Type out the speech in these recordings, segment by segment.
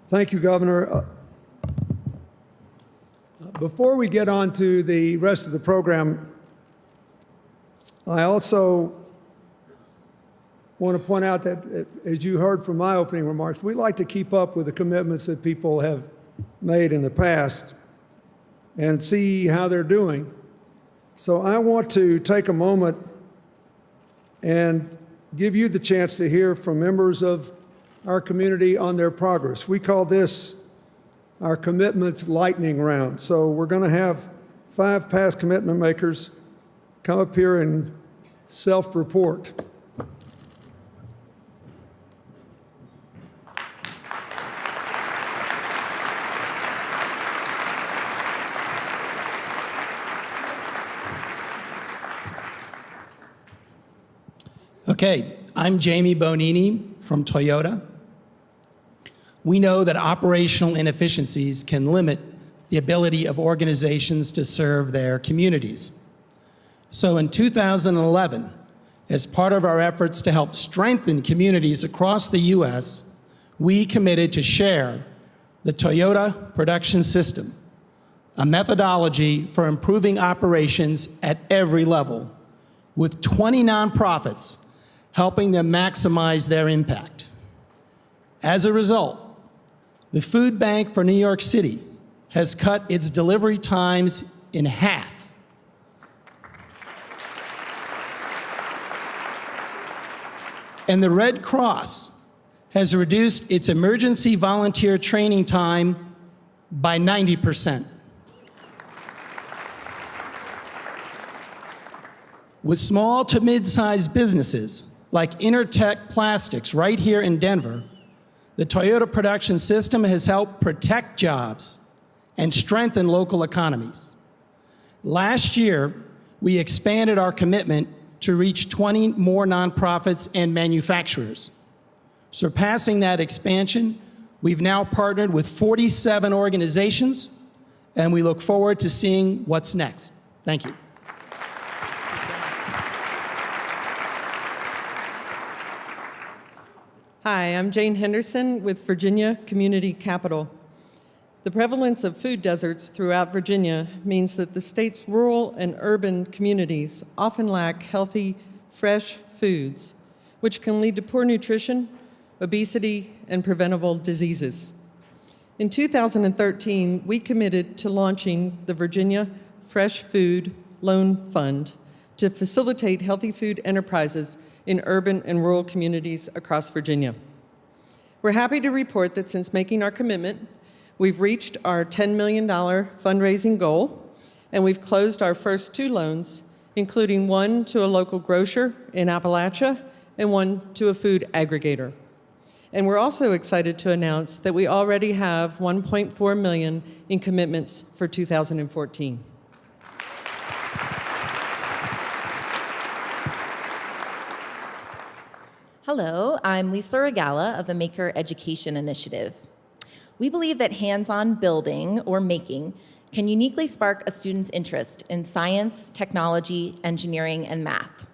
Thank you, Governor. Before we get on to the rest of the program, I also want to point out that, as you heard from my opening remarks, we like to keep up with the commitments that people have made in the past and see how they're doing. So I want to take a moment and give you the chance to hear from members of our community on their progress. We call this our commitment lightning round. So we're going to have 5 past commitment makers come up here and self-report. Okay, I'm Jamie Bonini from Toyota. We know that operational inefficiencies can limit the ability of organizations to serve their communities. So in 2011, as part of our efforts to help strengthen communities across the U.S., we committed to share the Toyota Production System, a methodology for improving operations at every level, with 20 nonprofits helping them maximize their impact. As a result, the Food Bank for New York City has cut its delivery times in half. And the Red Cross has reduced its emergency volunteer training time by 90%. With small to mid-sized businesses like Intertech Plastics right here in Denver, the Toyota Production System has helped protect jobs and strengthen local economies. Last year, we expanded our commitment to reach 20 more nonprofits and manufacturers. Surpassing that expansion, we've now partnered with 47 organizations, and we look forward to seeing what's next. Thank you. Hi, I'm Jane Henderson with Virginia Community Capital. The prevalence of food deserts throughout Virginia means that the state's rural and urban communities often lack healthy, fresh foods, which can lead to poor nutrition, obesity, and preventable diseases. In 2013, we committed to launching the Virginia Fresh Food Loan Fund to facilitate healthy food enterprises in urban and rural communities across Virginia. We're happy to report that since making our commitment, we've reached our $10 million fundraising goal, and we've closed our first 2 loans, including one to a local grocer in Appalachia and one to a food aggregator. And we're also excited to announce that we already have $1.4 million in commitments for 2014. Hello, I'm Lisa Regala of the Maker Education Initiative. We believe that hands-on building or making can uniquely spark a student's interest in science, technology, engineering, and math.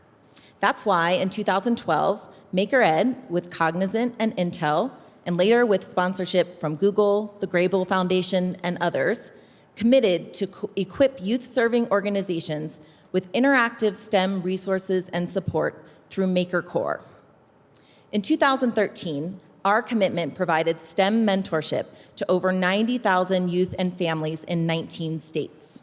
That's why in 2012, Maker Ed, with Cognizant and Intel, and later with sponsorship from Google, the Grable Foundation, and others, committed to equip youth-serving organizations with interactive STEM resources and support through Maker Core. In 2013, our commitment provided STEM mentorship to over 90,000 youth and families in 19 states.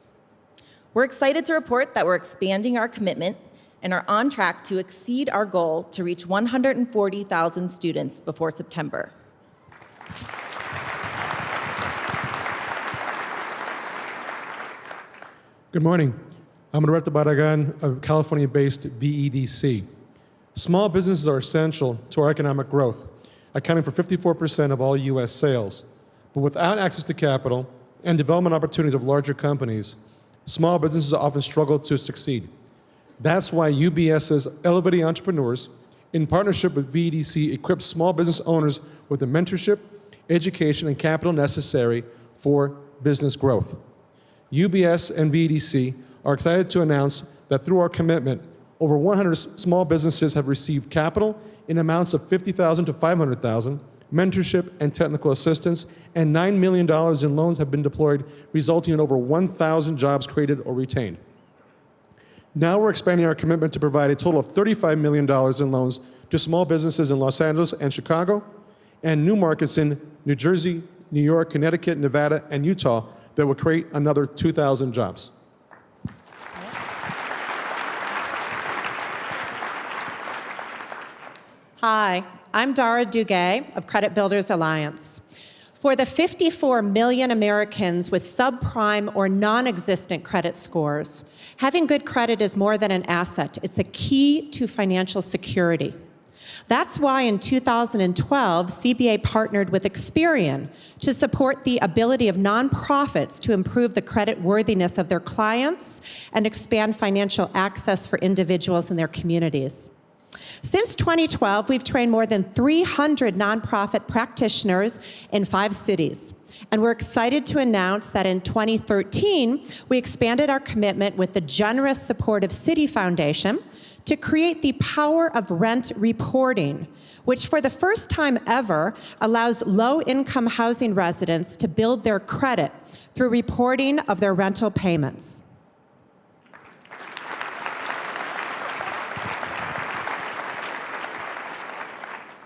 We're excited to report that we're expanding our commitment and are on track to exceed our goal to reach 140,000 students before September. Good morning. I'm Roberto Barragan, a California-based VEDC. Small businesses are essential to our economic growth, accounting for 54% of all U.S. sales. But without access to capital and development opportunities of larger companies, small businesses often struggle to succeed. That's why UBS's Elevating Entrepreneurs, in partnership with VEDC, equips small business owners with the mentorship, education, and capital necessary for business growth. UBS and VEDC are excited to announce that through our commitment, over 100 small businesses have received capital in amounts of $50,000 to $500,000 mentorship, and technical assistance, and $9 million in loans have been deployed, resulting in over 1,000 jobs created or retained. Now we're expanding our commitment to provide a total of $35 million in loans to small businesses in Los Angeles and Chicago, and new markets in New Jersey, New York, Connecticut, Nevada, and Utah that will create another 2,000 jobs. Hi, I'm Dara Duguay of Credit Builders Alliance. For the 54 million Americans with subprime or non-existent credit scores, having good credit is more than an asset. It's a key to financial security. That's why in 2012, CBA partnered with Experian to support the ability of nonprofits to improve the credit worthiness of their clients and expand financial access for individuals in their communities. Since 2012, we've trained more than 300 nonprofit practitioners in 5 cities. And we're excited to announce that in 2013, we expanded our commitment with the generous support of City Foundation to create the Power of Rent reporting, which for the first time ever allows low-income housing residents to build their credit through reporting of their rental payments.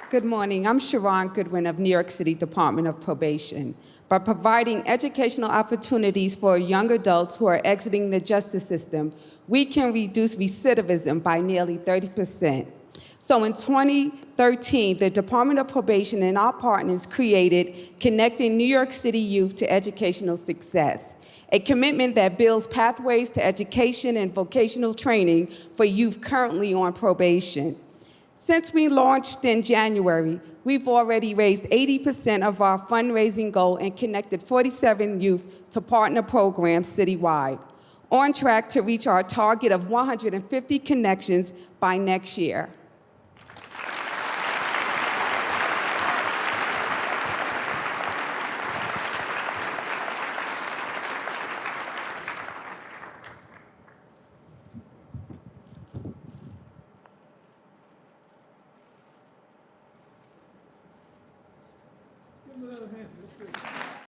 Good morning. I'm Sharon Goodwin of New York City Department of Probation. By providing educational opportunities for young adults who are exiting the justice system, we can reduce recidivism by nearly 30%. So in 2013, the Department of Probation and our partners created Connecting New York City Youth to Educational Success, a commitment that builds pathways to education and vocational training for youth currently on probation. Since we launched in January, we've already raised 80% of our fundraising goal and connected 47 youth to partner programs citywide, on track to reach our target of 150 connections by next year.